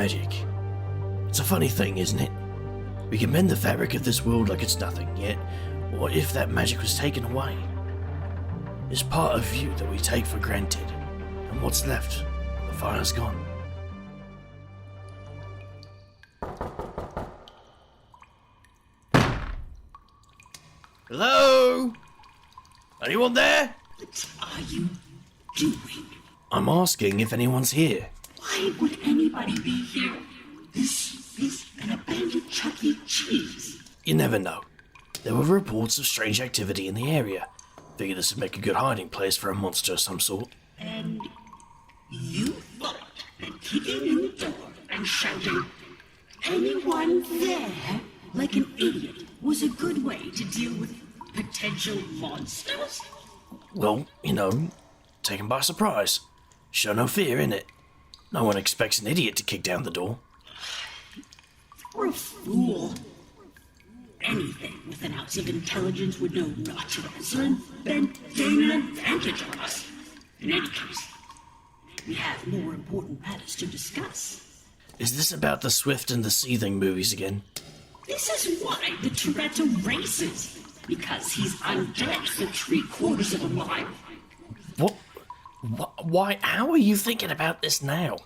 magic. It's a funny thing, isn't it? We can mend the fabric of this world like it's nothing, yet what if that magic was taken away? It's part of you that we take for granted, and what's left, the fire's gone. Hello? Anyone there? What are you doing? I'm asking if anyone's here. Why would anybody be here? This is an abandoned Chuck E. Cheese. You never know. There were reports of strange activity in the area. Figured this would make a good hiding place for a monster of some sort. And you thought that kicking in the door and shouting, "Anyone there?" like an idiot was a good way to deal with potential monsters? Well, taken by surprise. Show no fear, innit? No one expects an idiot to kick down the door. You're a fool. Anything with an ounce of intelligence would know not to answer and then gain an advantage on us. In any case, we have more important matters to discuss. Is this about the Swift and the Seething movies again? This is why the Toretto races. Because he's undead for 3/4 of a mile. What? Why? How are you thinking about this now?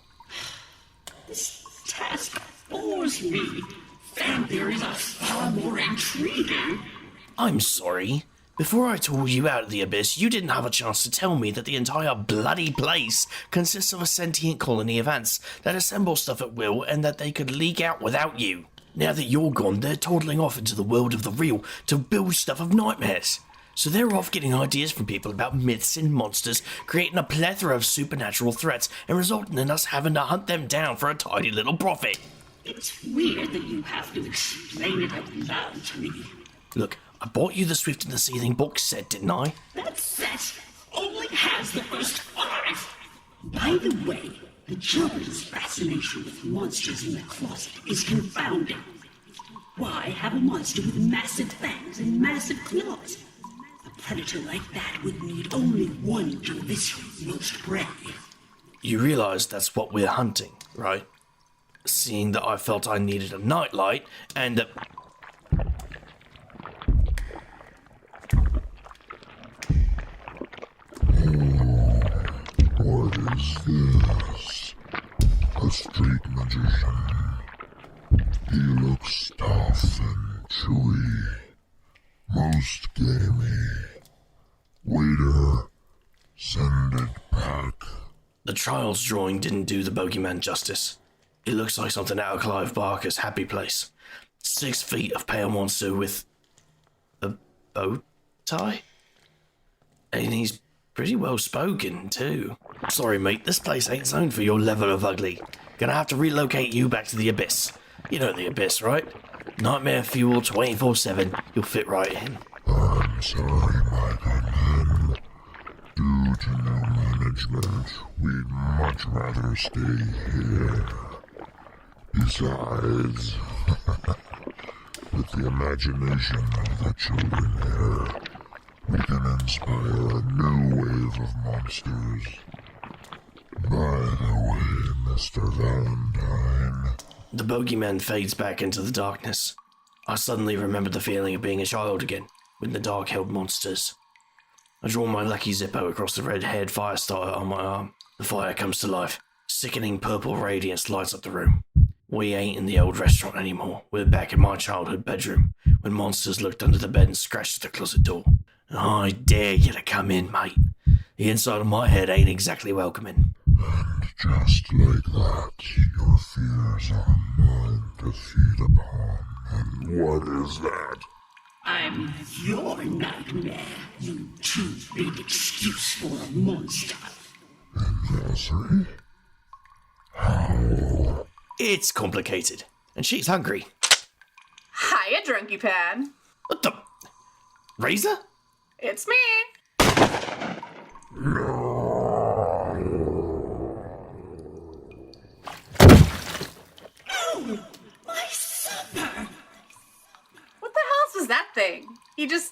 This task bores me. Fan theories are far more intriguing. I'm sorry. Before I tore you out of the abyss, you didn't have a chance to tell me that the entire bloody place consists of a sentient colony of ants that assemble stuff at will and that they could leak out without you. Now that you're gone, they're toddling off into the world of the real to build stuff of nightmares. So they're off getting ideas from people about myths and monsters, creating a plethora of supernatural threats, and resulting in us having to hunt them down for a tiny little profit. It's weird that you have to explain it out loud to me. Look, I bought you the Swift and the Seething box set, didn't I? That set only has the first 5. By the way, the children's fascination with monsters in the closet is confounding. Why have a monster with massive fangs and massive claws? A predator like that would need only one to eviscerate most prey. You realise that's what we're hunting, right? Seeing that I felt I needed a nightlight and What is this? A street magician. He looks tough and chewy. Most gamey. Waiter, send it back. the Trials drawing didn't do the bogeyman justice. It looks like something out of Clive Barker's Happy Place. 6 feet of pale monster with a bow tie? And he's pretty well spoken, too. Sorry, mate, this place ain't zoned for your level of ugly. Gonna have to relocate you back to the Abyss. You know the Abyss, right? Nightmare fuel 24/7. You'll fit right in. I'm sorry, my gunman. Due to new management, we'd much rather stay here. Besides, with the imagination of the children here, we can inspire a new wave of monsters. By the way, Mr. Valentine... The bogeyman fades back into the darkness. I suddenly remembered the feeling of being a child again, when the dark held monsters. I draw my lucky Zippo across the red-haired fire starter on my arm. The fire comes to life. Sickening purple radiance lights up the room. We ain't in the old restaurant anymore. We're back in my childhood bedroom, when monsters looked under the bed and scratched at the closet door. I dare you to come in, mate. The inside of my head ain't exactly welcoming. And just like that, your fears are mine to feed upon. And what is that? I'm your nightmare, you too big excuse for a monster. Anniversary? How? It's complicated, and she's hungry. Hiya, Drunky Pan. What the? Reeza? It's me. Oh, my supper! What the hell is that thing? He just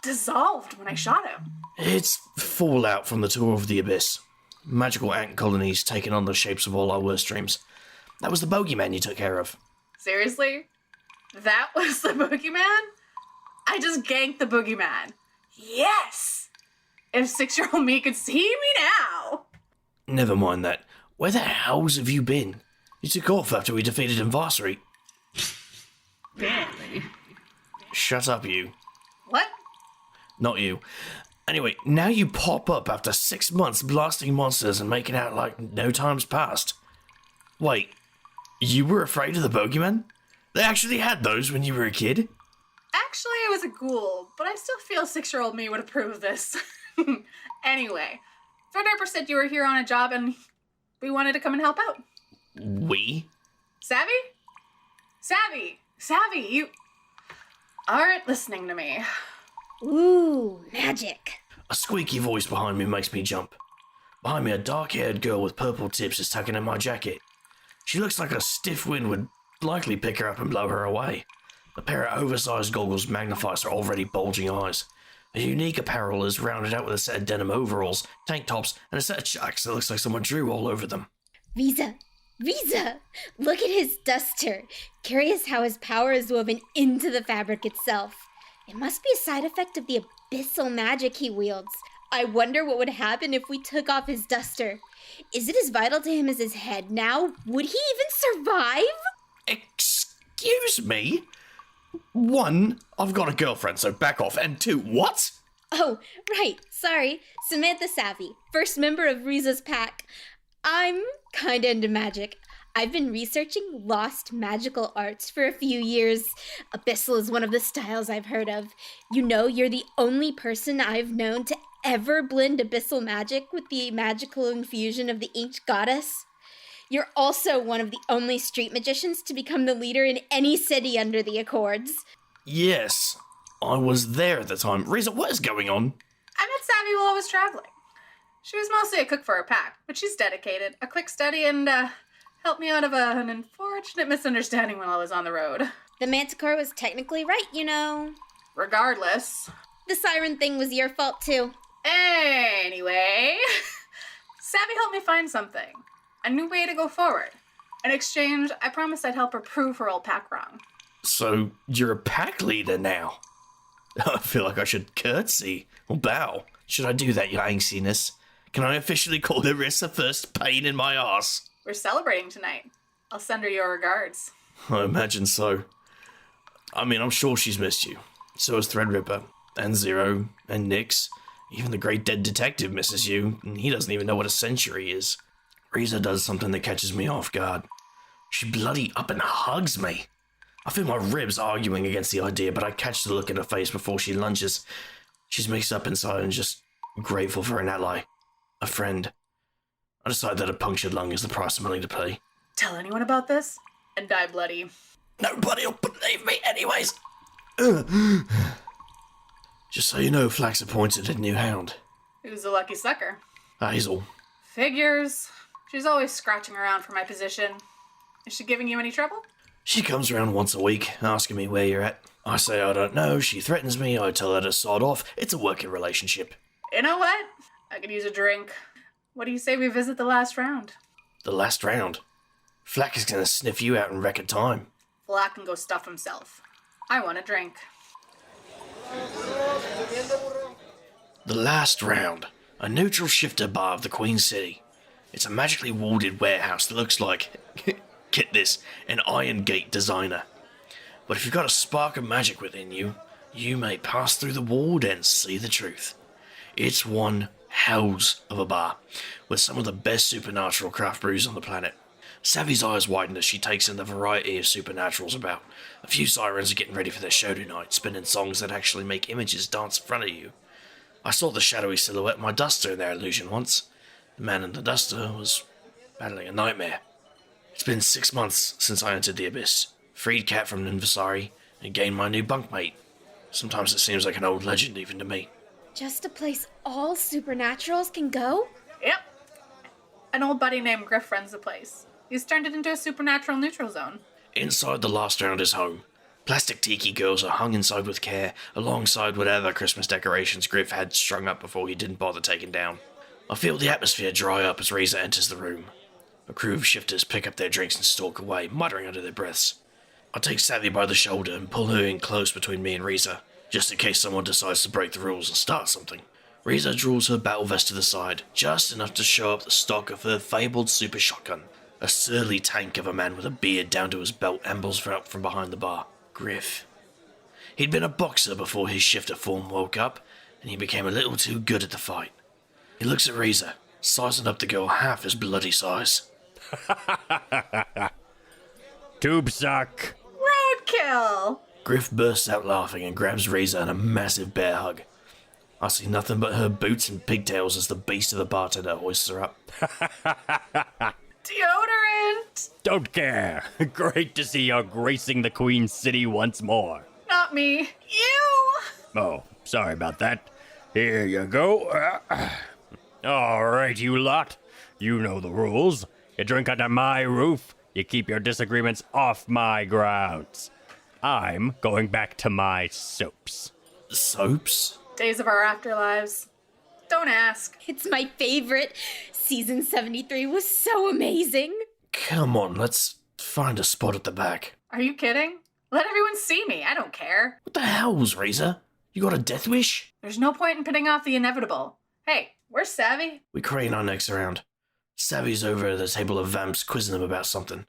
dissolved when I shot him. It's fallout from the tour of the Abyss. Magical ant colonies taking on the shapes of all our worst dreams. That was the bogeyman you took care of. Seriously? That was the boogeyman? I just ganked the boogeyman. Yes! If 6-year-old me could see me now! Never mind that. Where the hells have you been? You took off after we defeated Invarsary. Barely. Shut up, you. What? Not you. Anyway, now you pop up after 6 months blasting monsters and making out like no time's passed. Wait, you were afraid of the bogeyman? They actually had those when you were a kid? Actually, I was a ghoul, but I still feel 6-year-old me would approve of this. Anyway, Threadripper said you were here on a job and we wanted to come and help out. We? Savvy? Savvy, you aren't listening to me. Ooh, magic. A squeaky voice behind me makes me jump. Behind me, a dark-haired girl with purple tips is tucking in my jacket. She looks like a stiff wind would likely pick her up and blow her away. A pair of oversized goggles magnifies her already bulging eyes. Her unique apparel is rounded out with a set of denim overalls, tank tops, and a set of chucks that looks like someone drew all over them. Reeza, look at his duster. Curious how his power is woven into the fabric itself. It must be a side effect of the abyssal magic he wields. I wonder what would happen if we took off his duster. Is it as vital to him as his head now? Would he even survive? Excuse me? 1, I've got a girlfriend, so back off. And 2, what? Oh, right. Sorry. Samantha Savvy, first member of Reeza's pack. I'm kinda into magic. I've been researching lost magical arts for a few years. Abyssal is one of the styles I've heard of. You know, you're the only person I've known to ever blend abyssal magic with the magical infusion of the inked goddess. You're also one of the only street magicians to become the leader in any city under the Accords. Yes, I was there at the time. Reeza, what is going on? I met Savvy while I was traveling. She was mostly a cook for her pack, but she's dedicated, a quick study, and helped me out of an unfortunate misunderstanding while I was on the road. The Manticore was technically right, you know. Regardless. The siren thing was your fault, too. Anyway, Savvy helped me find something. A new way to go forward. In exchange, I promised I'd help her prove her old pack wrong. So, you're a pack leader now? I feel like I should curtsy or bow. Should I do that, your angstiness? Can I officially call Larissa first pain in my arse? We're celebrating tonight. I'll send her your regards. I imagine so. I mean, I'm sure she's missed you. So has Threadripper, and Zero, and Nyx. Even the great dead detective misses you, and he doesn't even know what a century is. Reeza does something that catches me off guard. She bloody up and hugs me. I feel my ribs arguing against the idea, but I catch the look in her face before she lunges. She's mixed up inside and just grateful for an ally. A friend. I decide that a punctured lung is the price I'm willing to pay. Tell anyone about this, and die bloody. Nobody'll believe me anyways. Just so you know, Flax appointed a new hound. Who's the lucky sucker? Hazel. Figures. She's always scratching around for my position. Is she giving you any trouble? She comes around once a week, asking me where you're at. I say I don't know, she threatens me, I tell her to sod off. It's a working relationship. You know what? I could use a drink. What do you say we visit the last round? The last round? Flack is gonna sniff you out in record time. Flack can go stuff himself. I want a drink. The last round. A neutral shifter bar of the Queen City. It's a magically walled warehouse that looks like, get this, an Iron Gate designer. But if you've got a spark of magic within you, you may pass through the wall and see the truth. It's one hells of a bar, with some of the best supernatural craft brews on the planet. Savvy's eyes widen as she takes in the variety of supernaturals about. A few sirens are getting ready for their show tonight, spinning songs that actually make images dance in front of you. I saw the shadowy silhouette of my duster in their illusion once. The man in the duster was battling a nightmare. It's been 6 months since I entered the abyss, freed Cat from Ninvasari, and gained my new bunkmate. Sometimes it seems like an old legend even to me. Just a place all supernaturals can go? Yep. An old buddy named Griff runs the place. He's turned it into a supernatural neutral zone. Inside the last round is home. Plastic tiki girls are hung inside with care, alongside whatever Christmas decorations Griff had strung up before he didn't bother taking down. I feel the atmosphere dry up as Reeza enters the room. A crew of shifters pick up their drinks and stalk away, muttering under their breaths. I take Savvy by the shoulder and pull her in close between me and Reeza, just in case someone decides to break the rules and start something. Reeza draws her battle vest to the side, just enough to show up the stock of her fabled super shotgun. A surly tank of a man with a beard down to his belt ambles out from behind the bar. Griff. He'd been a boxer before his shifter form woke up, and he became a little too good at the fight. He looks at Reeza, sizing up the girl half his bloody size. Tube suck. Roadkill! Griff bursts out laughing and grabs Reeza in a massive bear hug. I see nothing but her boots and pigtails as the beast of the bartender hoists her up. Deodorant! Don't care. Great to see you gracing the Queen City once more. Not me. You! Oh, sorry about that. Here you go. All right, you lot. You know the rules. You drink under my roof. You keep your disagreements off my grounds. I'm going back to my soaps. Soaps? Days of our afterlives. Don't ask. It's my favorite. Season 73 was so amazing. Come on, let's find a spot at the back. Are you kidding? Let everyone see me. I don't care. What the hell's Reeza? You got a death wish? There's no point in putting off the inevitable. Hey, where's Savvy? We crane our necks around. Savvy's over at a table of vamps quizzing them about something.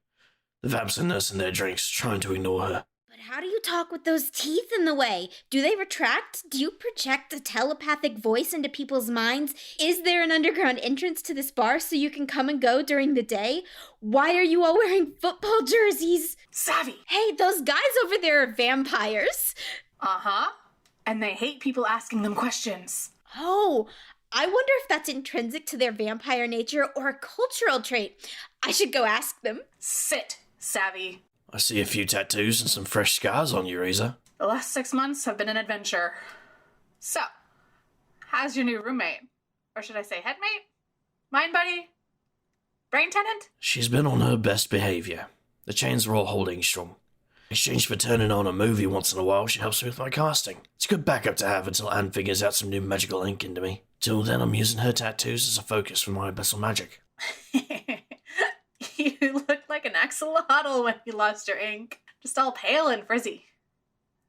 The vamps are nursing their drinks, trying to ignore her. But how do you talk with those teeth in the way? Do they retract? Do you project a telepathic voice into people's minds? Is there an underground entrance to this bar so you can come and go during the day? Why are you all wearing football jerseys? Savvy! Hey, those guys over there are vampires. Uh-huh. And they hate people asking them questions. Oh, I wonder if that's intrinsic to their vampire nature or a cultural trait. I should go ask them. Sit, Savvy. I see a few tattoos and some fresh scars on you, Reeza. The last 6 months have been an adventure. So, how's your new roommate? Or should I say headmate? Mind buddy? Brain tenant? She's been on her best behaviour. The chains are all holding strong. In exchange for turning on a movie once in a while, she helps me with my casting. It's a good backup to have until Anne figures out some new magical ink into me. Till then, I'm using her tattoos as a focus for my abyssal magic. You looked like an axolotl when you lost your ink. Just all pale and frizzy.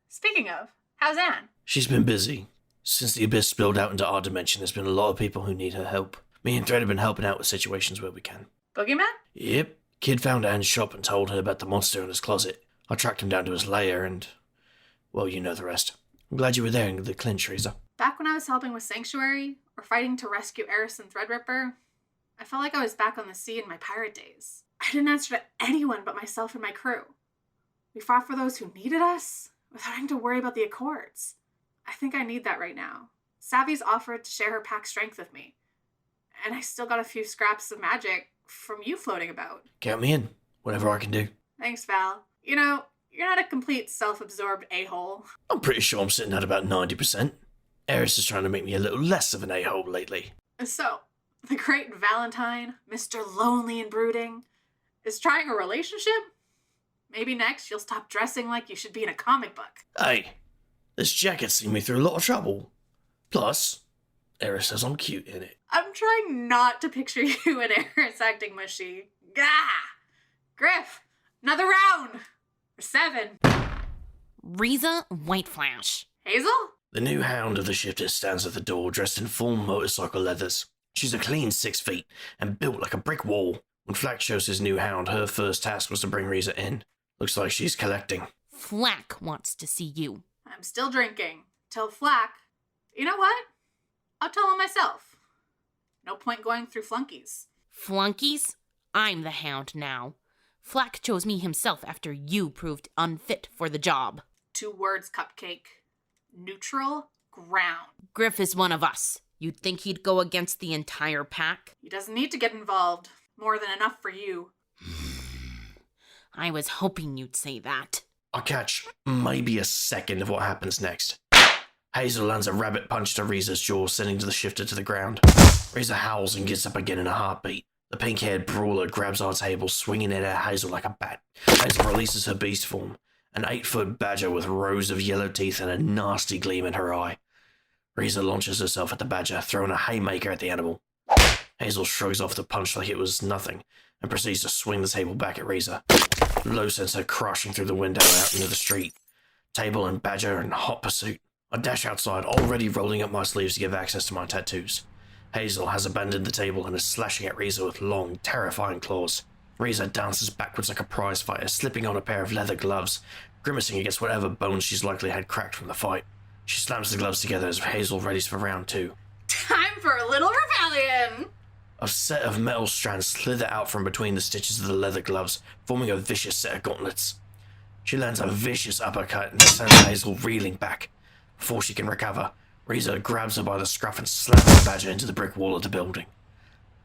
Speaking of, how's Anne? She's been busy. Since the abyss spilled out into our dimension, there's been a lot of people who need her help. Me and Thread have been helping out with situations where we can. Boogeyman? Yep. Kid found Anne's shop and told her about the monster in his closet. I tracked him down to his lair and... well, you know the rest. I'm glad you were there in the clinch, Reeza. Back when I was helping with Sanctuary, or fighting to rescue Eris and Threadripper, I felt like I was back on the sea in my pirate days. I didn't answer to anyone but myself and my crew. We fought for those who needed us, without having to worry about the Accords. I think I need that right now. Savvy's offered to share her pack strength with me. And I still got a few scraps of magic from you floating about. Count me in. Whatever I can do. Thanks, Val. You know, you're not a complete self-absorbed a-hole. I'm pretty sure I'm sitting at about 90%. Eris is trying to make me a little less of an a-hole lately. So, the great Valentine, Mr. Lonely and Brooding, is trying a relationship? Maybe next you'll stop dressing like you should be in a comic book. Hey, this jacket's seen me through a lot of trouble. Plus, Eris says I'm cute in it. I'm trying not to picture you and Eris acting mushy. Gah! Griff, another round! For 7. Reeza White Flash. Hazel? The new hound of the shifters stands at the door dressed in full motorcycle leathers. She's a clean 6 feet and built like a brick wall. When Flack shows his new hound, her first task was to bring Reeza in. Looks like she's collecting. Flack wants to see you. I'm still drinking. Tell Flack. You know what? I'll tell him myself. No point going through flunkies. Flunkies? I'm the hound now. Flack chose me himself after you proved unfit for the job. 2 words, Cupcake. Neutral ground. Griff is one of us. You'd think he'd go against the entire pack? He doesn't need to get involved. More than enough for you. I was hoping you'd say that. I catch maybe a second of what happens next. Hazel lands a rabbit punch to Reeza's jaw, sending the shifter to the ground. Reeza howls and gets up again in a heartbeat. The pink-haired brawler grabs our table, swinging it at Hazel like a bat. Hazel releases her beast form, an 8-foot badger with rows of yellow teeth and a nasty gleam in her eye. Reeza launches herself at the badger, throwing a haymaker at the animal. Hazel shrugs off the punch like it was nothing, and proceeds to swing the table back at Reeza. Low sends her crashing through the window out into the street. Table and Badger in hot pursuit. I dash outside, already rolling up my sleeves to give access to my tattoos. Hazel has abandoned the table and is slashing at Reeza with long, terrifying claws. Reeza dances backwards like a prize fighter, slipping on a pair of leather gloves, grimacing against whatever bones she's likely had cracked from the fight. She slams the gloves together as Hazel readies for round 2. Time for a little rebellion! A set of metal strands slither out from between the stitches of the leather gloves, forming a vicious set of gauntlets. She lands a vicious uppercut and sends Hazel reeling back. Before she can recover, Reeza grabs her by the scruff and slaps the Badger into the brick wall of the building.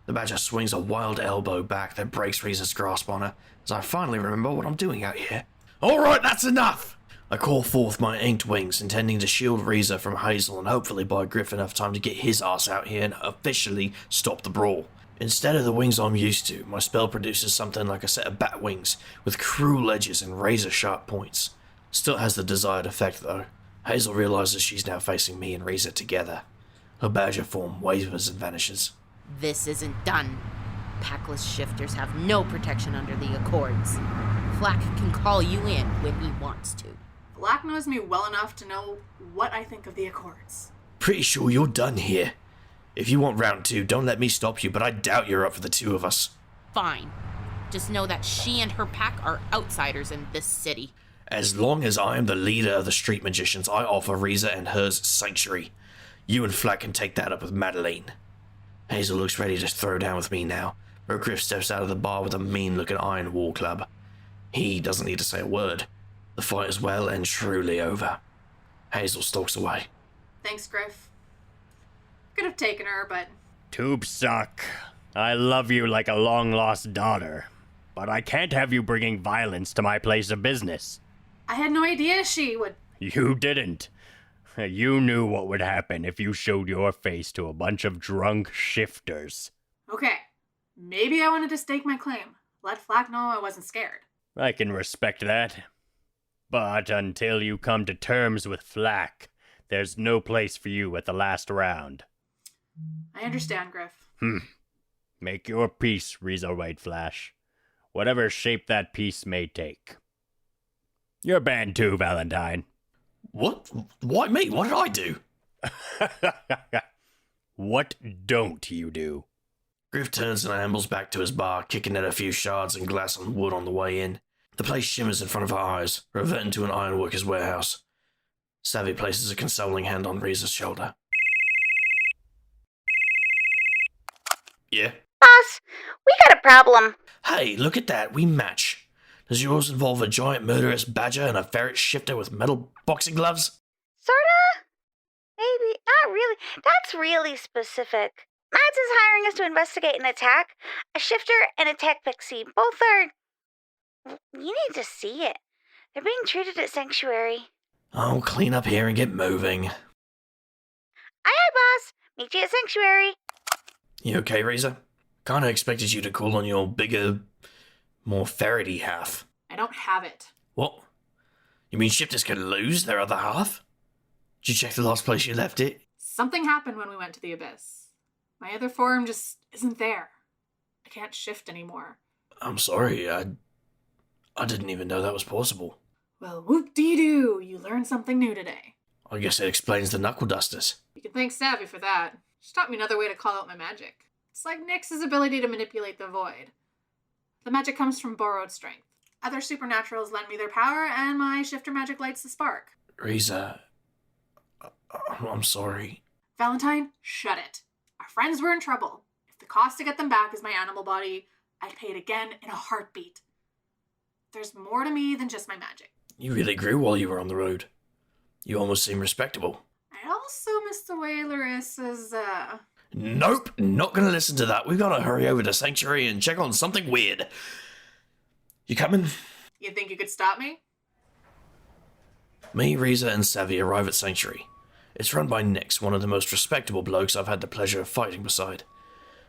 The Badger swings a wild elbow back that breaks Reeza's grasp on her, as I finally remember what I'm doing out here. Alright, that's enough! I call forth my inked wings, intending to shield Reeza from Hazel and hopefully buy Griff enough time to get his ass out here and officially stop the brawl. Instead of the wings I'm used to, my spell produces something like a set of bat wings with cruel edges and razor-sharp points. Still has the desired effect though. Hazel realizes she's now facing me and Reeza together. Her Badger form wavers and vanishes. This isn't done. Packless shifters have no protection under the Accords. Flack can call you in when he wants to. Black knows me well enough to know what I think of the Accords. Pretty sure you're done here. If you want round 2, don't let me stop you, but I doubt you're up for the 2 of us. Fine. Just know that she and her pack are outsiders in this city. As long as I am the leader of the street magicians, I offer Reeza and hers sanctuary. You and Flack can take that up with Madeline. Hazel looks ready to throw down with me now, but Griff steps out of the bar with a mean-looking iron war club. He doesn't need to say a word. The fight is well and truly over. Hazel stalks away. Thanks, Griff. Could have taken her, but... Tubes suck. I love you like a long-lost daughter, but I can't have you bringing violence to my place of business. I had no idea she would... You didn't. You knew what would happen if you showed your face to a bunch of drunk shifters. Okay, maybe I wanted to stake my claim. Let Flack know I wasn't scared. I can respect that. But until you come to terms with Flack, there's no place for you at the last round. I understand, Griff. Make your peace, Reeza White Flash. Whatever shape that peace may take. You're banned too, Valentine. What? Why me? What did I do? What don't you do? Griff turns and ambles back to his bar, kicking at a few shards and glass and wood on the way in. The place shimmers in front of her eyes, reverting to an ironworker's warehouse. Savvy places a consoling hand on Reeza's shoulder. Yeah? Boss, we got a problem. Hey, look at that, we match. Does yours involve a giant murderous badger and a ferret shifter with metal boxing gloves? Sorta? Maybe. Not really. That's really specific. Mads is hiring us to investigate an attack. A shifter and a tech pixie. Both are... You need to see it. They're being treated at Sanctuary. I'll clean up here and get moving. Aye, aye, boss. Meet you at Sanctuary. You okay, Reeza? Kinda expected you to call on your bigger, more ferrety half. I don't have it. What? You mean shifters can lose their other half? Did you check the last place you left it? Something happened when we went to the Abyss. My other form just isn't there. I can't shift anymore. I'm sorry, I didn't even know that was possible. Well, whoop-dee-doo, you learned something new today. I guess it explains the knuckle dusters. You can thank Savvy for that. She taught me another way to call out my magic. It's like Nyx's ability to manipulate the void. The magic comes from borrowed strength. Other supernaturals lend me their power, and my shifter magic lights the spark. Reeza, I'm sorry. Valentine, shut it. Our friends were in trouble. If the cost to get them back is my animal body, I'd pay it again in a heartbeat. There's more to me than just my magic. You really grew while you were on the road. You almost seem respectable. I also miss the way Larissa's, Nope, not gonna listen to that. We've gotta hurry over to Sanctuary and check on something weird. You coming? You think you could stop me? Me, Reeza, and Savvy arrive at Sanctuary. It's run by Nyx, one of the most respectable blokes I've had the pleasure of fighting beside.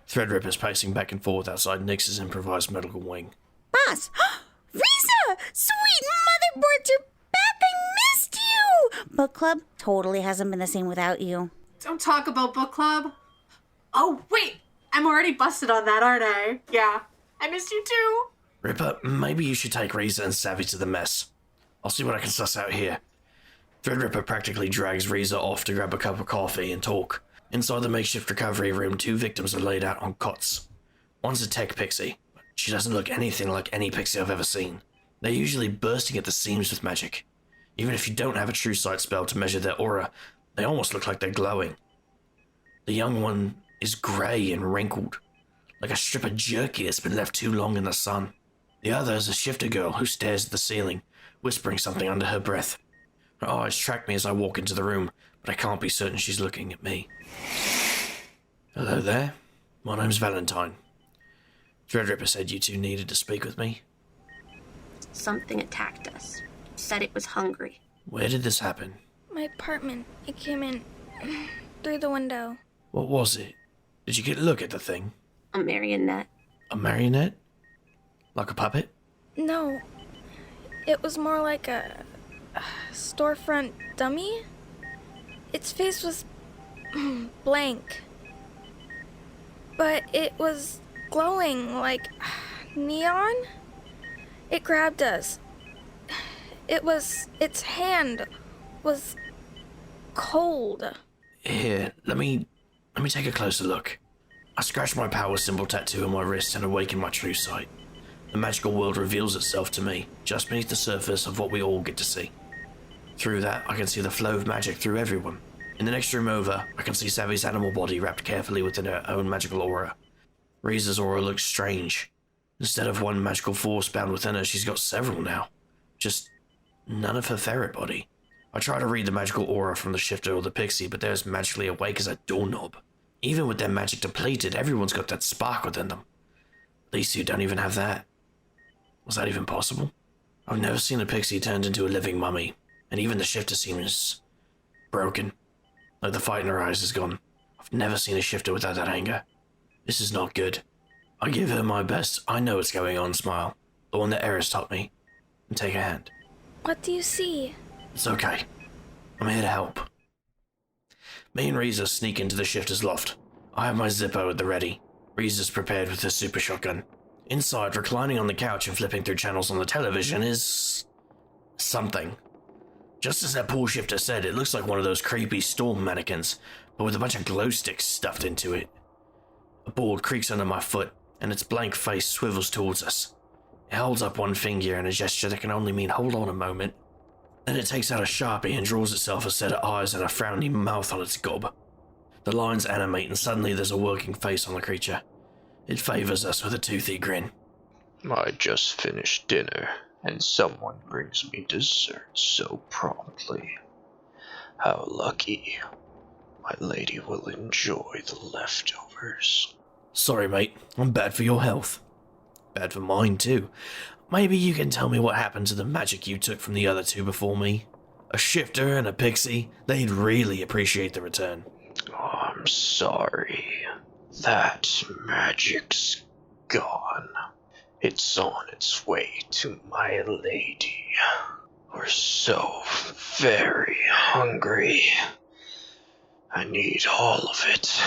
Threadripper's pacing back and forth outside Nyx's improvised medical wing. Boss! Reeza! Sweet motherboards are back! I missed you! Book club totally hasn't been the same without you. Don't talk about book club. Oh, wait! I'm already busted on that, aren't I? Yeah. I missed you too. Ripper, maybe you should take Reeza and Savvy to the mess. I'll see what I can suss out here. Threadripper practically drags Reeza off to grab a cup of coffee and talk. Inside the makeshift recovery room, 2 victims are laid out on cots. One's a tech pixie, but she doesn't look anything like any pixie I've ever seen. They're usually bursting at the seams with magic. Even if you don't have a true sight spell to measure their aura, they almost look like they're glowing. The young one is grey and wrinkled, like a strip of jerky that's been left too long in the sun. The other is a shifter girl who stares at the ceiling, whispering something under her breath. Her eyes track me as I walk into the room, but I can't be certain she's looking at me. Hello there. My name's Valentine. Threadripper said you two needed to speak with me. Something attacked us. Said it was hungry. Where did this happen? My apartment. It came in through the window. What was it? Did you get a look at the thing? A marionette. A marionette? Like a puppet? No. It was more like a storefront dummy. Its face was blank. But it was glowing like neon. It grabbed us. Its hand was cold. Here, let me take a closer look. I scratch my power symbol tattoo on my wrist and awaken my true sight. The magical world reveals itself to me, just beneath the surface of what we all get to see. Through that, I can see the flow of magic through everyone. In the next room over, I can see Savvy's animal body wrapped carefully within her own magical aura. Reeza's aura looks strange. Instead of one magical force bound within her, she's got several now. Just none of her ferret body. I try to read the magical aura from the shifter or the pixie, but they're as magically awake as a doorknob. Even with their magic depleted, everyone's got that spark within them. These two don't even have that. Was that even possible? I've never seen a pixie turned into a living mummy, and even the shifter seems broken. Like the fight in her eyes is gone. I've never seen a shifter without that anger. This is not good. I give her my best I know what's going on smile, the one that Eris taught me, and take her hand. What do you see? It's okay. I'm here to help. Me and Reeza sneak into the shifter's loft. I have my Zippo at the ready. Reeza's prepared with her super shotgun. Inside, reclining on the couch and flipping through channels on the television is something. Just as that poor shifter said, it looks like one of those creepy storm mannequins, but with a bunch of glow sticks stuffed into it. A board creaks under my foot, and its blank face swivels towards us. It holds up one finger in a gesture that can only mean hold on a moment. Then it takes out a Sharpie and draws itself a set of eyes and a frowning mouth on its gob. The lines animate and suddenly there's a working face on the creature. It favors us with a toothy grin. I just finished dinner, and someone brings me dessert so promptly. How lucky. My lady will enjoy the leftovers. Sorry, mate. I'm bad for your health. Bad for mine, too. Maybe you can tell me what happened to the magic you took from the other two before me? A shifter and a pixie, they'd really appreciate the return. Oh, I'm sorry. That magic's gone. It's on its way to my lady. We're so very hungry. I need all of it.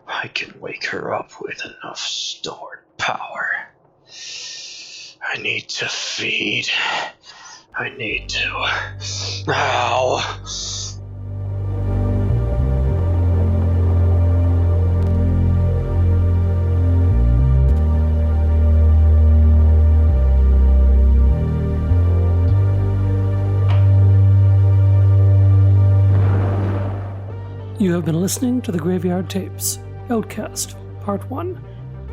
I can wake her up with enough stored power. I need to feed. I need to... Ow! You have been listening to the Graveyard Tapes, Outcast, Part 1,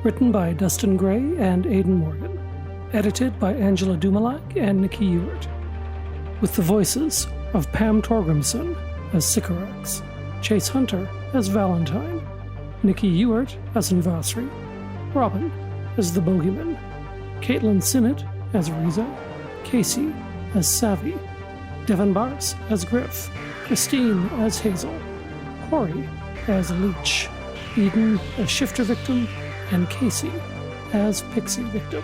written by Dustin Gray and Aidan Morgan, edited by Angela Dumalak and Nikki Ewert, with the voices of Pam Torgrimson as Sycorax, Chase Hunter as Valentine, Nikki Ewert as Invasri, Robin as the Bogeyman, Caitlin Sinnott as Reeza, Casey as Savvy, Devin Bars as Griff, Christine as Hazel, Corey as Leech, Eden as Shifter Victim, and Casey as Pixie Victim.